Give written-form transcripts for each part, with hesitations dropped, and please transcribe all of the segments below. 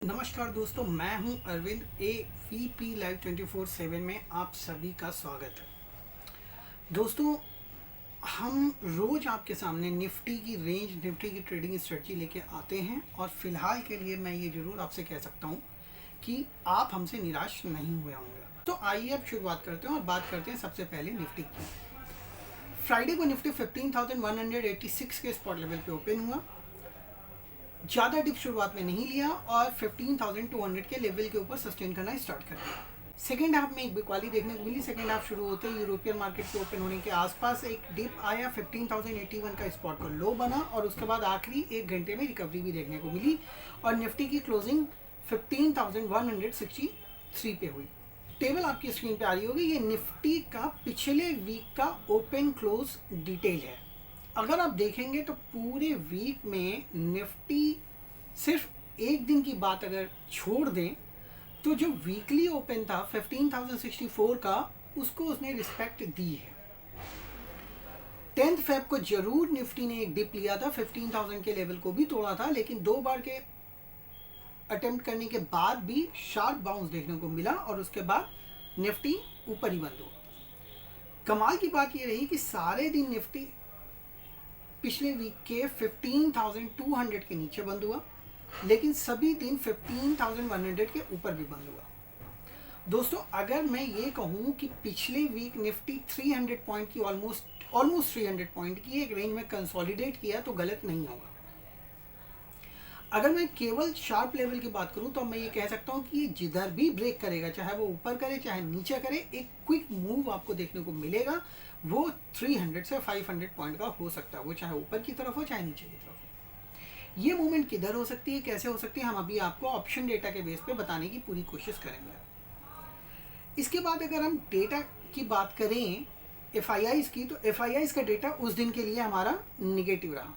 नमस्कार दोस्तों, मैं हूं अरविंद। AVP लाइव 24/7 में आप सभी का स्वागत है। दोस्तों, हम रोज आपके सामने निफ्टी की रेंज, निफ्टी की ट्रेडिंग स्ट्रेटजी लेके आते हैं और फिलहाल के लिए मैं ये जरूर आपसे कह सकता हूं कि आप हमसे निराश नहीं हुए होंगे। तो आइए अब शुरुआत करते हैं और बात करते हैं सबसे पहले निफ्टी की। फ्राइडे को निफ्टी 15,186 के स्पॉट लेवल पे ओपन हुआ। ज़्यादा डिप शुरुआत में नहीं लिया और 15,200 के लेवल के ऊपर सस्टेन करना स्टार्ट कर दिया। सेकेंड हाफ में एक बिकवाली देखने को मिली। सेकेंड हाफ शुरू होते ही यूरोपियन मार्केट के ओपन होने के आसपास एक डिप आया, 15,081 का स्पॉट का लो बना और उसके बाद आखिरी एक घंटे में रिकवरी भी देखने को मिली और निफ्टी की क्लोजिंग 15,163 पे हुई। टेबल आपकी स्क्रीन पे आ रही होगी। ये निफ्टी का पिछले वीक का ओपन क्लोज डिटेल है। अगर आप देखेंगे तो पूरे वीक में निफ्टी सिर्फ एक दिन की बात अगर छोड़ दें तो जो वीकली ओपन था 15,064 का, उसको उसने रिस्पेक्ट दी है। 10 फेब को जरूर निफ्टी ने एक डिप लिया था, 15,000 के लेवल को भी तोड़ा था, लेकिन दो बार के अटेम्प्ट करने के बाद भी शार्प बाउंस देखने को मिला और उसके बाद निफ्टी ऊपर ही बंद हुआ। कमाल की बात यह रही कि सारे दिन निफ्टी पिछले वीक के 15,200 के नीचे बंद हुआ, लेकिन सभी दिन 15,100 के ऊपर भी बंद हुआ। दोस्तों, अगर मैं ये कहूँ कि पिछले वीक निफ्टी 300 पॉइंट की ऑलमोस्ट 300 पॉइंट की एक रेंज में कंसोलिडेट किया तो गलत नहीं होगा। अगर मैं केवल शार्प लेवल की बात करूं तो मैं ये कह सकता हूं कि ये जिधर भी ब्रेक करेगा, चाहे वो ऊपर करे चाहे नीचे करे, एक क्विक मूव आपको देखने को मिलेगा। वो 300 से 500 पॉइंट का हो सकता है, वो चाहे ऊपर की तरफ हो चाहे नीचे की तरफ हो। ये मूवमेंट किधर हो सकती है, कैसे हो सकती है, हम अभी आपको ऑप्शन डेटा के बेस पे बताने की पूरी कोशिश करेंगे। इसके बाद अगर हम डेटा की बात करें FIIs की, तो FIIs का डेटा उस दिन के लिए हमारा निगेटिव रहा।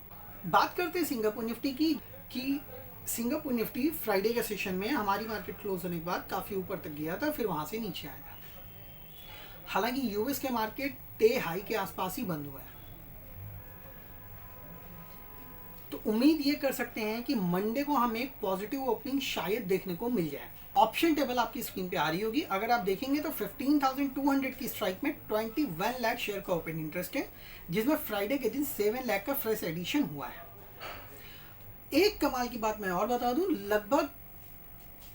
बात करते हैं सिंगापुर निफ्टी की कि सिंगापुर निफ्टी फ्राइडे के सेशन में हमारी मार्केट क्लोज होने के बाद काफ़ी ऊपर तक गया था, फिर वहाँ से नीचे आया। हालांकि यूएस के मार्केट डे हाई के आसपास ही बंद हुआ है, तो उम्मीद ये कर सकते हैं कि मंडे को हमें एक पॉजिटिव ओपनिंग शायद देखने को मिल जाए। ऑप्शन टेबल आपकी स्क्रीन पे आ रही होगी। अगर आप देखेंगे तो 15,200 की स्ट्राइक में 21 लाख शेयर का ओपन इंटरेस्ट है, जिसमें फ्राइडे के दिन 7 लाख का फ्रेश एडिशन हुआ है। एक कमाल की बात मैं और बता दूं, लगभग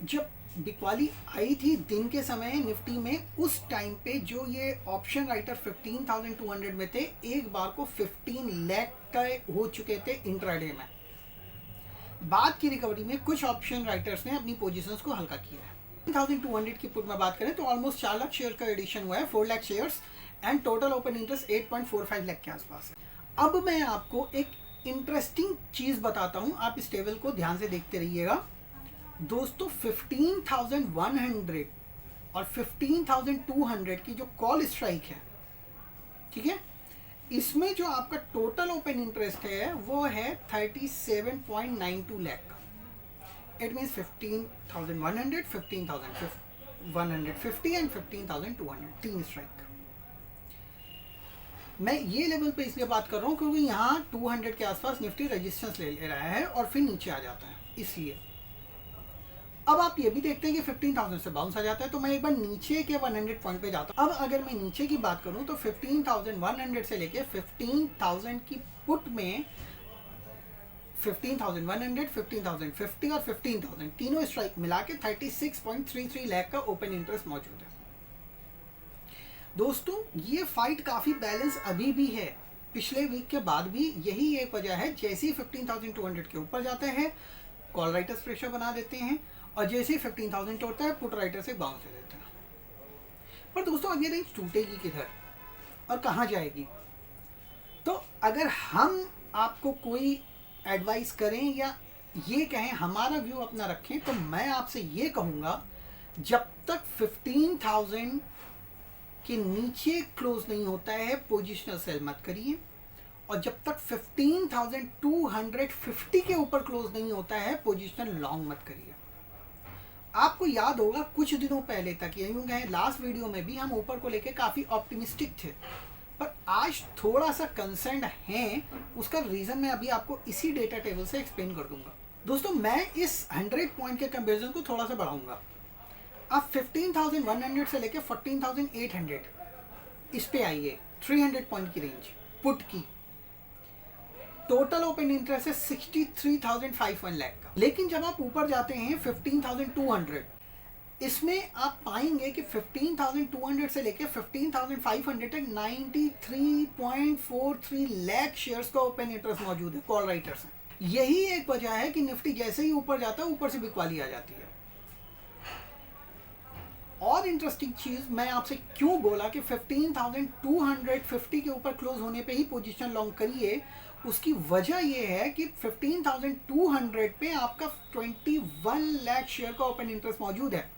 जब बिकवाली आई थी दिन के समय निफ्टी में, उस टाइम पे जो ये ऑप्शन राइटर 15,200 में थे, एक बार को 15 लाख का हो चुके थे इंट्राडे में। बाद की रिकवरी में कुछ ऑप्शन राइटर्स ने अपनी पोजीशंस को हल्का किया है। 15,200 की पुट में बात करें तो ऑलमोस्ट 4 लाख शेयर का एडिशन हुआ है, 4 lakh shares, and total open interest 8.45 lakh के आसपास है। अब मैं आपको एक इंटरेस्टिंग चीज बताता हूं, आप इस टेबल को ध्यान से देखते रहिएगा। दोस्तों, 15,100 और 15,200 की जो कॉल स्ट्राइक है, ठीक है, इसमें जो आपका टोटल ओपन इंटरेस्ट है वो है 37.92 लाख का। इट मीन्स 15,100, 15,150 एंड 15,200, तीन स्ट्राइक। मैं ये लेवल पे इसलिए बात कर रहा हूँ क्योंकि यहाँ 200 के आसपास निफ्टी रेजिस्टेंस ले रहा है और फिर नीचे आ जाता है, इसलिए। अब आप ये भी देखते हैं कि 15,000 से बाउंस आ जाता है, तो मैं एक बार नीचे के 100 पॉइंट पे जाता हूँ। अब अगर मैं नीचे की बात करूँ तो 15,100 से लेके 15,000 की पुट में 15,100, 15,050 और 15,000 तीनों स्ट्राइक मिला के 36.33 लाख का ओपन इंटरेस्ट मौजूद है। दोस्तों, ये फाइट काफ़ी बैलेंस अभी भी है, पिछले वीक के बाद भी यही एक वजह है। जैसे ही 15,200 के ऊपर जाते हैं, कॉल राइटर्स प्रेशर बना देते हैं, और जैसे ही 15,000 तोड़ता है, पुट राइटर से बाउंस दे देता है। पर दोस्तों, अब ये रेंज टूटेगी किधर और कहाँ जाएगी? तो अगर हम आपको कोई एडवाइस करें या ये कहें, हमारा व्यू अपना रखें, तो मैं आपसे ये कहूँगा, जब तक 15,000 के नीचे क्लोज नहीं होता है, पोजिशनल सेल मत करिए, और जब तक 15,250 के ऊपर क्लोज नहीं होता है, पोजिशनल लॉन्ग मत करिए। आपको याद होगा कुछ दिनों पहले तक, यूं कहें लास्ट वीडियो में भी हम ऊपर को लेके काफ़ी ऑप्टिमिस्टिक थे, पर आज थोड़ा सा कंसर्न है। उसका रीज़न मैं अभी आपको इसी डेटा टेबल से एक्सप्लेन कर दूंगा। दोस्तों मैं इस 100 पॉइंट के कंपेरिजन को थोड़ा सा बढ़ाऊंगा। आप 15,100 से लेकर 14,800 इस पे आइए, 300 पॉइंट की रेंज पुट की। टोटल ओपन इंटरेस्ट है 63,501 लाख का। लेकिन जब आप ऊपर जाते हैं 15,200, इसमें आप पाएंगे कि 15,200 से लेकर 15,500 तक 93.43 लाख शेयर्स का ओपन इंटरेस्ट मौजूद है कॉल राइटर्स हैं। यही एक वजह है कि निफ्टी जैसे ही ऊपर जाता है ऊपर से बिकवाली आ जाती है। और इंटरेस्टिंग चीज मैं आपसे क्यों बोला कि 15,250 के ऊपर क्लोज होने पे ही पोजीशन लॉन्ग करिए, उसकी वजह यह है कि 15,200 पे आपका 21 लाख शेयर का ओपन इंटरेस्ट मौजूद है।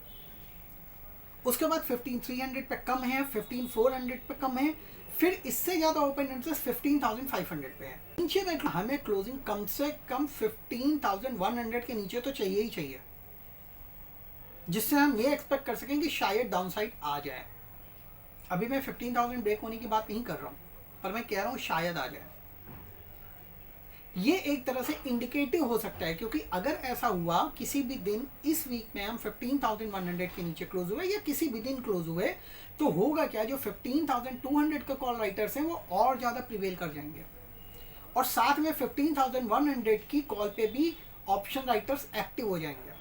उसके बाद 15,300 पे कम है, 15,400 पे कम है, फिर इससे ज्यादा ओपन इंटरेस्ट 15,500 पे है। नीचे में हमें क्लोजिंग कम से कम 15,100 के नीचे तो चाहिए ही चाहिए, जिससे हम ये एक्सपेक्ट कर सकें कि शायद डाउनसाइड आ जाए। अभी मैं 15,000 ब्रेक होने की बात नहीं कर रहा हूं, पर मैं कह रहा हूं शायद आ जाए। ये एक तरह से इंडिकेटिव हो सकता है, क्योंकि अगर ऐसा हुआ किसी भी दिन इस वीक में हम 15,100 के नीचे क्लोज हुए या किसी भी दिन क्लोज हुए, तो होगा क्या, जो 15,200 का कॉल राइटर्स हैं वो और ज़्यादा प्रिवेल कर जाएंगे, और साथ में 15,100 की कॉल पे भी ऑप्शन राइटर्स एक्टिव हो जाएंगे।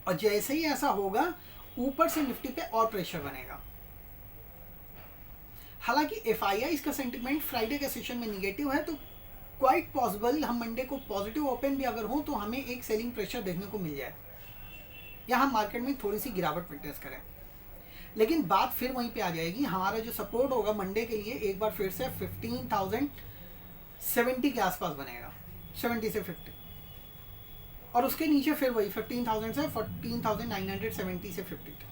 और जैसे ही ऐसा होगा ऊपर से निफ्टी पे और प्रेशर बनेगा। हालांकि एफआईआई का सेंटिमेंट फ्राइडे के सेशन में निगेटिव है, तो क्वाइट पॉसिबल हम मंडे को पॉजिटिव ओपन भी अगर हो तो हमें एक सेलिंग प्रेशर देखने को मिल जाए या हम मार्केट में थोड़ी सी गिरावट विटनेस करें। लेकिन बात फिर वहीं पे आ जाएगी, हमारा जो सपोर्ट होगा मंडे के लिए एक बार फिर से 15,070 के आसपास बनेगा, 70 से 50, और उसके नीचे फिर वही 15,000 से 14,970 से 50 तक।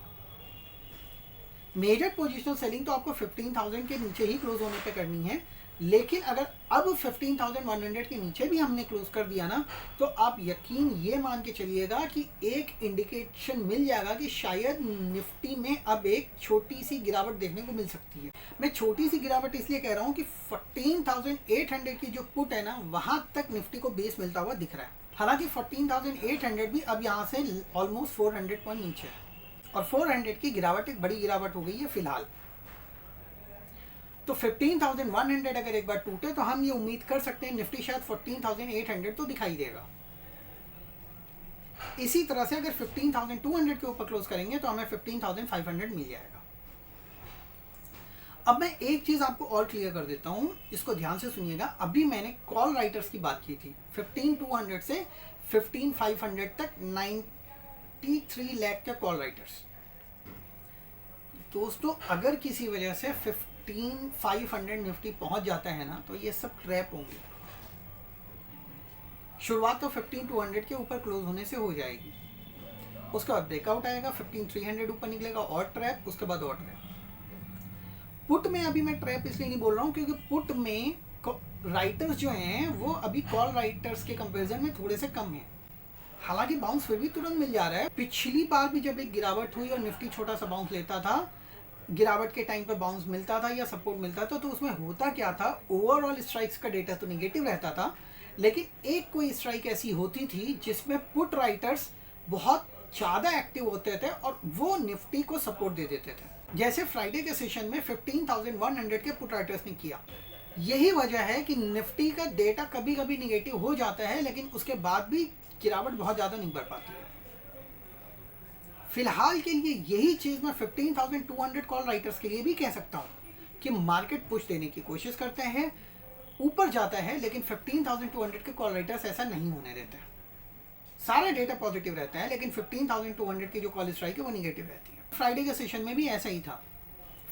मेजर पोजिशनल सेलिंग तो आपको 15,000 के नीचे ही क्लोज होने पे करनी है, लेकिन अगर अब 15,100 के नीचे भी हमने क्लोज कर दिया ना, तो आप यकीन ये मान के चलिएगा कि एक इंडिकेशन मिल जाएगा कि शायद निफ्टी में अब एक छोटी सी गिरावट देखने को मिल सकती है। मैं छोटी सी गिरावट इसलिए कह रहा हूँ कि 14,800 की जो पुट है ना, वहां तक निफ्टी को बेस मिलता हुआ दिख रहा है। हालांकि 14,800 भी अब यहाँ से ऑलमोस्ट 400 पॉइंट नीचे है, और 400 की गिरावट एक बड़ी गिरावट हो गई है फिलहाल। तो 15,100 अगर एक बार टूटे तो हम ये उम्मीद कर सकते हैं निफ्टी शायद 14,800 तो दिखाई देगा। इसी तरह से अगर 15,200 के ऊपर क्लोज करेंगे तो हमें 15,500 मिल जाएगा। अब मैं एक चीज आपको और क्लियर कर देता हूं, इसको ध्यान से सुनिएगा। अभी मैंने कॉल राइटर्स की बात की थी, 15,200 से 15,500 तक 93 लाख के कॉल राइटर्स। दोस्तों अगर किसी वजह से 15,500 निफ्टी पहुंच जाता है ना, तो ये सब ट्रैप होंगे। शुरुआत तो 15,200 के ऊपर क्लोज होने से हो जाएगी, उसके बाद ब्रेकआउट आएगा, 15,300 ऊपर निकलेगा और ट्रैप, उसके बाद और ट्रैप। पुट में अभी मैं ट्रैप इसलिए नहीं बोल रहा हूं क्योंकि पुट में राइटर्स जो हैं वो अभी कॉल राइटर्स के कंपैरिजन में थोड़े से कम हैं। हालांकि बाउंस फिर भी तुरंत मिल जा रहा है। पिछली बार भी जब एक गिरावट हुई और निफ्टी छोटा सा बाउंस लेता था, गिरावट के टाइम पर बाउंस मिलता था या सपोर्ट मिलता था, तो उसमें होता क्या था, ओवरऑल स्ट्राइक्स का डेटा तो निगेटिव रहता था, लेकिन एक कोई स्ट्राइक ऐसी होती थी जिसमें पुट राइटर्स बहुत ज़्यादा एक्टिव होते थे और वो निफ्टी को सपोर्ट दे देते थे, जैसे फ्राइडे के सेशन में 15,100 के पुट राइटर्स ने किया। यही वजह है कि निफ्टी का डेटा कभी कभी निगेटिव हो जाता है, लेकिन उसके बाद भी गिरावट बहुत ज़्यादा नहीं बढ़ पाती है। फिलहाल के लिए यही चीज़ मैं 15,200 कॉल राइटर्स के लिए भी कह सकता हूँ कि मार्केट पुश देने की कोशिश करते हैं, ऊपर जाता है, लेकिन 15,200 के कॉल राइटर्स ऐसा नहीं होने देते। सारा डेटा पॉजिटिव रहता है, लेकिन 15,200 की जो कॉल स्ट्राइक है वो निगेटिव रहती है। फ्राइडे के सेशन में भी ऐसा ही था,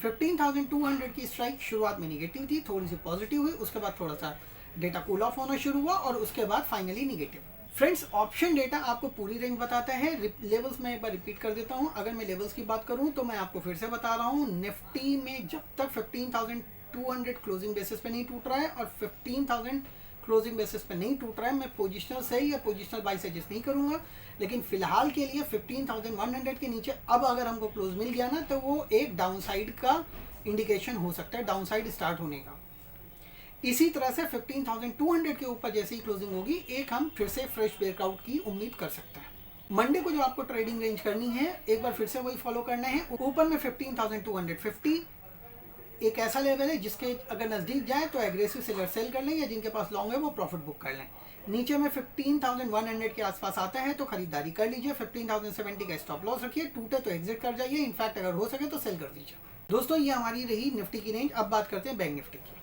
15,200 की स्ट्राइक शुरुआत में निगेटिव थी, थोड़ी सी पॉजिटिव हुई, उसके बाद थोड़ा सा डेटा कूल ऑफ होना शुरू हुआ और उसके बाद finally negative. Friends, option data आपको पूरी रेंज बताता है। लेवल्स मैं एक बार रिपीट कर देता हूं। अगर मैं लेवल्स की बात करूं तो मैं आपको फिर से बता रहा हूं, निफ्टी में जब तक 15,200 क्लोजिंग बेसिस पे नहीं टूट रहा है और 15,000 क्लोजिंग बेसिस पे नहीं टूट रहा है, मैं पोजिशनल सेल या पोजिशनल बाई सजेस्ट नहीं करूंगा। लेकिन फिलहाल के लिए 15,100 के नीचे अब अगर हमको क्लोज मिल गया ना, तो वो एक डाउनसाइड का इंडिकेशन हो सकता है, डाउनसाइड स्टार्ट होने का। इसी तरह से 15,200 के ऊपर जैसे ही क्लोजिंग होगी एक हम फिर से फ्रेश ब्रेकआउट की उम्मीद कर सकते हैं। मंडे को जो आपको ट्रेडिंग रेंज करनी है एक बार फिर से वही फॉलो करना है। ऊपर में 15,250 एक ऐसा लेवल है जिसके अगर नजदीक जाए तो एग्रेसिव सेलर सेल कर लें, या जिनके पास लॉन्ग है वो प्रॉफिट बुक कर लें। नीचे में 15,100 के आसपास आता है तो खरीदारी कर लीजिए। 15,070 का स्टॉप लॉस रखिए, टूटे तो एग्जिट कर जाइए, इनफैक्ट अगर हो सके तो सेल कर दीजिए। दोस्तों ये हमारी रही निफ्टी की रेंज। अब बात करते हैं बैंक निफ्टी की।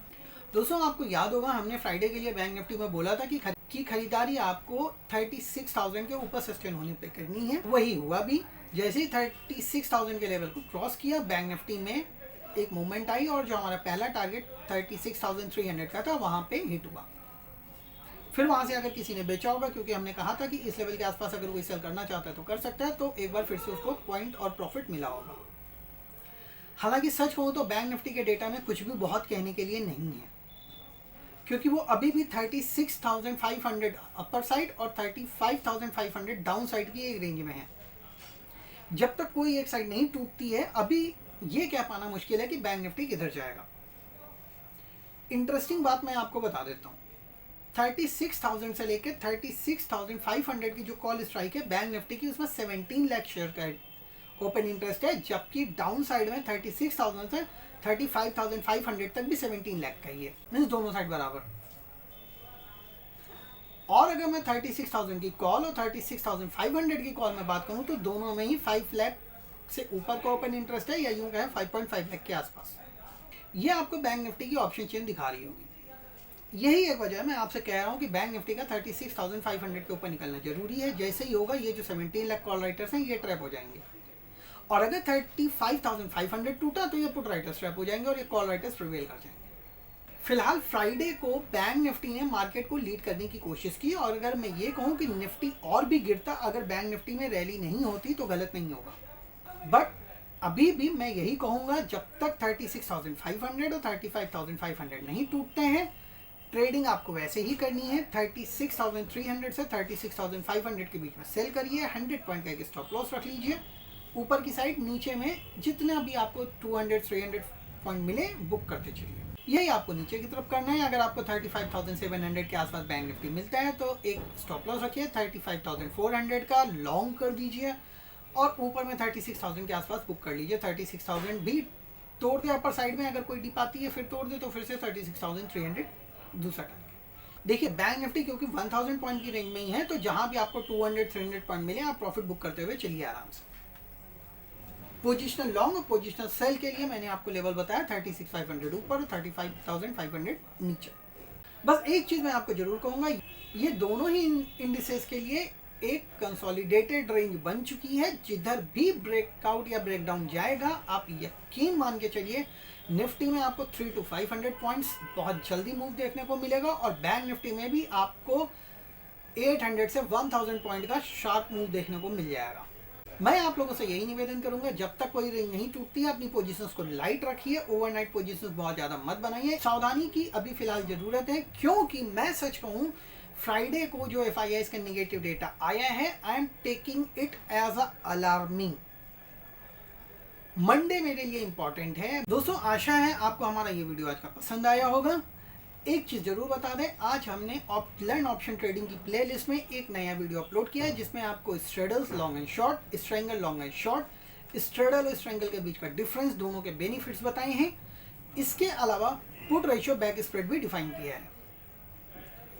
दोस्तों आपको याद होगा हमने फ्राइडे के लिए बैंक निफ्टी में बोला था कि खरीदारी आपको 36,000 के ऊपर सस्टेन होने पे करनी है। वही हुआ भी। जैसे ही 36,000 के लेवल को क्रॉस किया बैंक निफ्टी में एक मूवमेंट आई और जो हमारा पहला टारगेट 36,300 का था वहां पे हिट हुआ। फिर वहां से अगर किसी ने बेचा होगा, क्योंकि हमने कहा था कि इस लेवल के आसपास अगर कोई सेल करना चाहता है तो कर सकता है, तो एक बार फिर से उसको पॉइंट और प्रॉफिट मिला होगा। हालांकि सच कहूं तो बैंक निफ्टी के डेटा में कुछ भी बहुत कहने के लिए नहीं है, क्योंकि वो अभी भी 36,500 अपर साइड और 35,500 डाउन साइड की एक रेंज में है। जब तक कोई एक साइड नहीं टूटती है अभी ये कह पाना मुश्किल है कि बैंक निफ्टी किधर जाएगा। इंटरेस्टिंग बात मैं आपको बता देता हूँ, 36,000 से लेकर 36,500 की जो कॉल स्ट्राइक है बैंक निफ्टी की, उसमें 17 लाख शेयर का ओपन इंटरेस्ट है, जबकि डाउन साइड में 36,000 से 35,500 तक भी 17 लाख का ही है, मीन्स दोनों साइड बराबर। और अगर मैं 36,000 की कॉल और 36,500 की कॉल में बात करूं तो दोनों में ही 5 लाख से ऊपर का ओपन इंटरेस्ट है, या यूं कहें 5.5 लाख के आसपास। ये आपको बैंक निफ्टी की ऑप्शन चेन दिखा रही होगी। यही एक वजह मैं आपसे कह रहा हूं कि बैंक निफ्टी का 36,500 के ऊपर निकलना जरूरी है। जैसे ही होगा ये जो 17 लाख कॉल राइटर्स हैं ये ट्रैप हो जाएंगे, और अगर 35,500 टूटा तो ये पुट राइटर्स ट्रैप हो जाएंगे और ये कॉल राइटर्स प्रिवेल कर जाएंगे। फिलहाल फ्राइडे को बैंक निफ्टी ने मार्केट को लीड करने की कोशिश की, और अगर मैं ये कहूँ कि निफ्टी और भी गिरता अगर बैंक निफ्टी में रैली नहीं होती तो गलत नहीं होगा। बट अभी भी मैं यही कहूँगा, जब तक 36,500 और 35,500 नहीं टूटते हैं ट्रेडिंग आपको वैसे ही करनी है। 36,300 से 36,500 के बीच में सेल करिए, 100 पॉइंट का एक स्टॉप लॉस रख लीजिए। ऊपर की साइड नीचे में जितना भी आपको 200-300 पॉइंट मिले बुक करते चलिए। यही आपको नीचे की तरफ करना है। अगर आपको 35,700 के आसपास बैंक निफ्टी मिलता है तो एक स्टॉप लॉस रखिए, 35,400 का लॉन्ग कर दीजिए, और ऊपर में 36,000 के आसपास बुक कर लीजिए। 36,000 भी तोड़ दे अपर साइड में, अगर कोई डिप आती है फिर तोड़ दे तो फिर से 36,300 दूसरा टारगेट। देखिए बैंक निफ्टी क्योंकि 1000 पॉइंट की रेंज में ही है, तो जहां भी आपको 200-300 पॉइंट मिले आप प्रॉफिट बुक करते हुए चलिए आराम से। पोजिशनल लॉन्ग और पोजिशनल सेल के लिए मैंने आपको लेवल बताया 36,500 ऊपर और 35,500 नीचे। बस एक चीज मैं आपको जरूर कहूंगा, ये दोनों ही इंडिसेस के लिए एक कंसोलिडेटेड रेंज बन चुकी है। जिधर भी ब्रेकआउट या ब्रेकडाउन जाएगा आप यकीन मान के चलिए निफ्टी में आपको 300 to 500 पॉइंट्स बहुत जल्दी मूव देखने को मिलेगा, और बैंक निफ्टी में भी आपको 800 से 1000 पॉइंट का शार्प मूव देखने को मिल जाएगा। मैं आप लोगों से यही निवेदन करूंगा, जब तक कोई रेंज नहीं टूटती है अपनी पोजीशंस को लाइट रखिए, ओवरनाइट पोजीशंस बहुत ज्यादा मत बनाइए। सावधानी की अभी फिलहाल जरूरत है, क्योंकि मैं सच कहूं फ्राइडे को जो FIIs का नेगेटिव डेटा आया है I am taking it as a alarming. Monday मेरे लिए इंपॉर्टेंट है। दोस्तों आशा है आपको हमारा ये वीडियो आज का पसंद आया होगा। एक चीज जरूर बता दें, आज हमने लर्न ऑप्शन ट्रेडिंग की प्लेलिस्ट में एक नया वीडियो अपलोड किया है जिसमें आपको straddles long and short, strangle long and short, straddle और स्ट्रेंगल के बीच का डिफरेंस, दोनों के बेनिफिट्स बताए हैं। इसके अलावा पुट रेशियो बैक स्प्रेड भी डिफाइन किया है।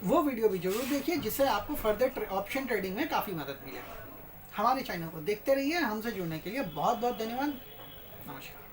वो वीडियो भी जरूर देखिए जिससे आपको फर्दर ऑप्शन ट्रेडिंग में काफी मदद मिलेगी। हमारे चैनल को देखते रहिए। हमसे जुड़ने के लिए बहुत बहुत धन्यवाद। नमस्कार।